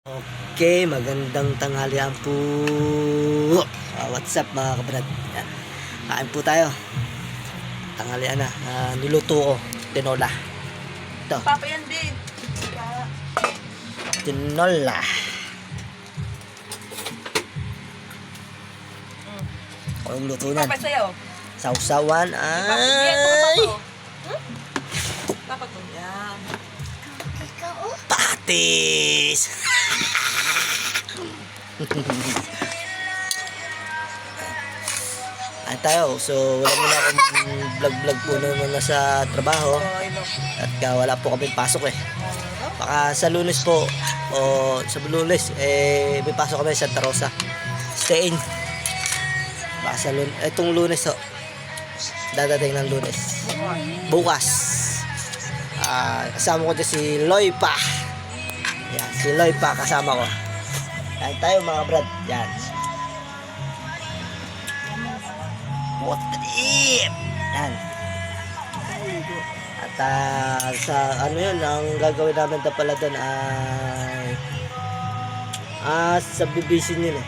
Okay, magandang tanghalian po. What's up mga kabrad? Yan. Kain po tayo. Tanghalian na. Niluto ko. Tinola. Ito. Papa yan din. Tinola. O yung luto nan. Papa sa'yo. Sausawan Papa, ay Papa to. Yan. patis. Ay tayo. So wala muna akong vlog po naman na sa trabaho. At wala po kami pasok eh. Baka sa Lunes po o sa Lunes may pasok kami sa Santa Rosa. Stay in. Baka sa Lunes, itong Lunes ho. Dadating ng Lunes. Bukas. Kasama ko dyan si Loipa. Yan, si Loipa kasama ko. Yan tayo mga brad. Yan. What the if? Yan. At sa ano yun, ang gagawin namin na pala doon ay subdivision yun eh.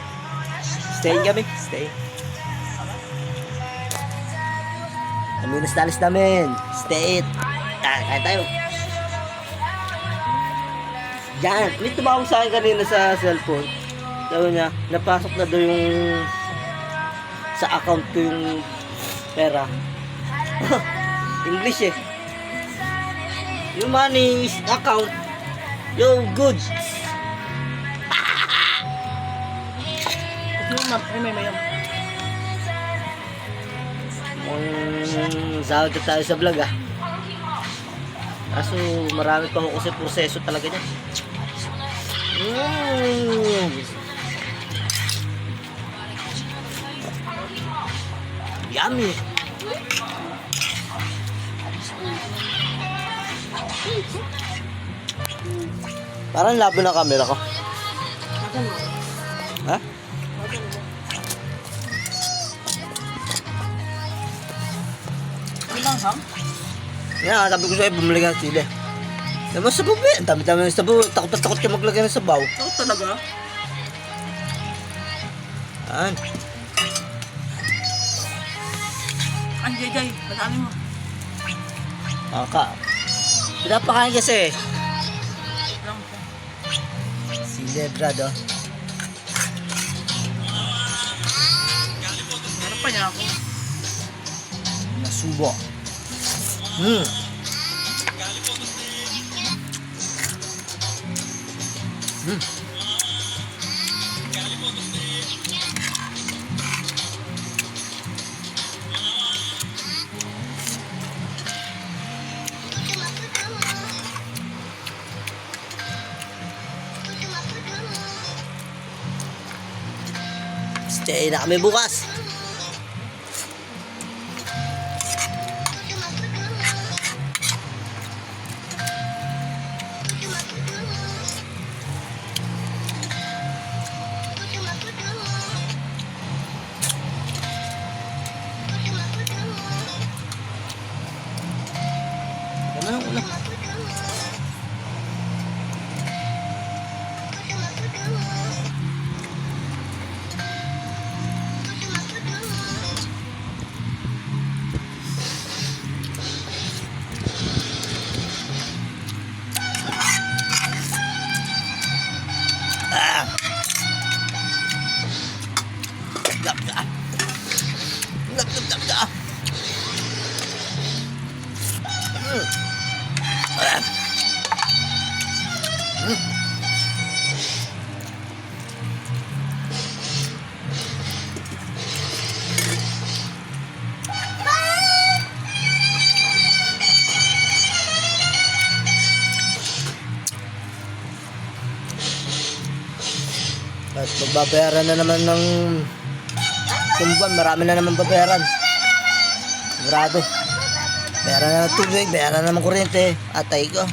Stay kami. Stay. Ang Lunes na alis namin. Stay it. Kaya tayo. Yan. May tumawag sa akin kanina sa cellphone. Sabi niya, napasok na daw yung sa account ko yung pera. English eh. Yung money account. Yung goods. Sahod na tayo sa vlog ah. Kaso marami pa ako kasi proseso talaga niya. Yummy. Parang labo na camera ko. Ha? Ilangham? Yan, sabi ko sa'yo, bumili ka ng sili. Naman sa bubi, ang dami-dami ng sabaw. Takot na takot ka maglagay ng sabaw. Takot talaga? Yan. Ang jay, madami mo. Pinapakain kasi. Lang po. Sili, brad, oh. Meron pa niya ako. Nasubo. Stay na kami bukas. Ulam. Gap ka. Gap ka. At magbabayaran na naman ng tumbuan, marami na naman babayaran. Sigurado. Bayaran na ng tubig, bayaran na ng kuryente. Atay ko.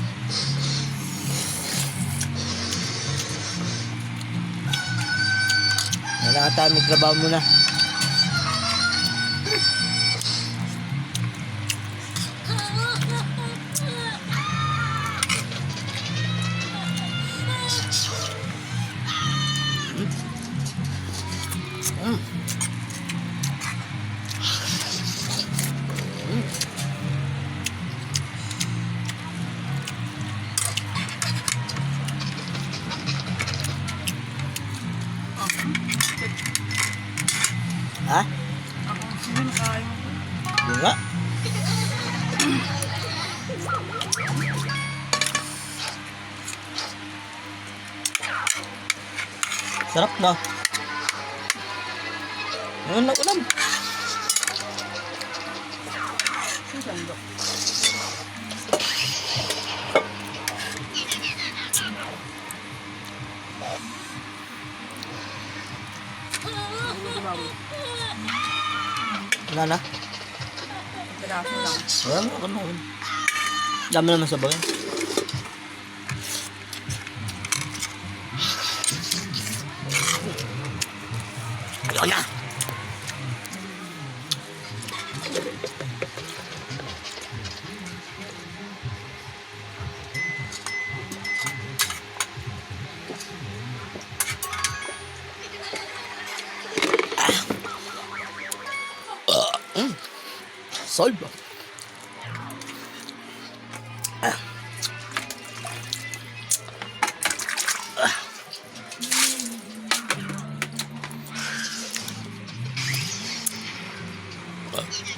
Kailangan tayo magtrabaho muna. Ha? Ako, sige, nakain mo. Yun nga. Sarap na. Ngayon na ulam. Sige, sando. Wala na. Piraso lang. Wala na. Wala na. Dami naman sa bagay. Ayun na. Solve.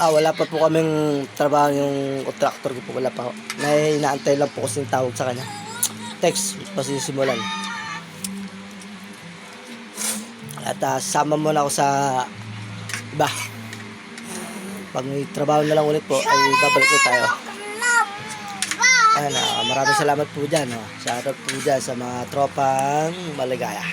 Wala pa po kaming trabaho yung contractor ko po. Wala pa. Inaantay lang po kasi yung tawag sa kanya. Text, pasisimulan. At sasama muna ako sa iba. Pag may trabaho na lang ulit po, ay babalik po tayo. Ayan, maraming salamat po dyan. Shoutout po dyan sa mga tropang maligaya.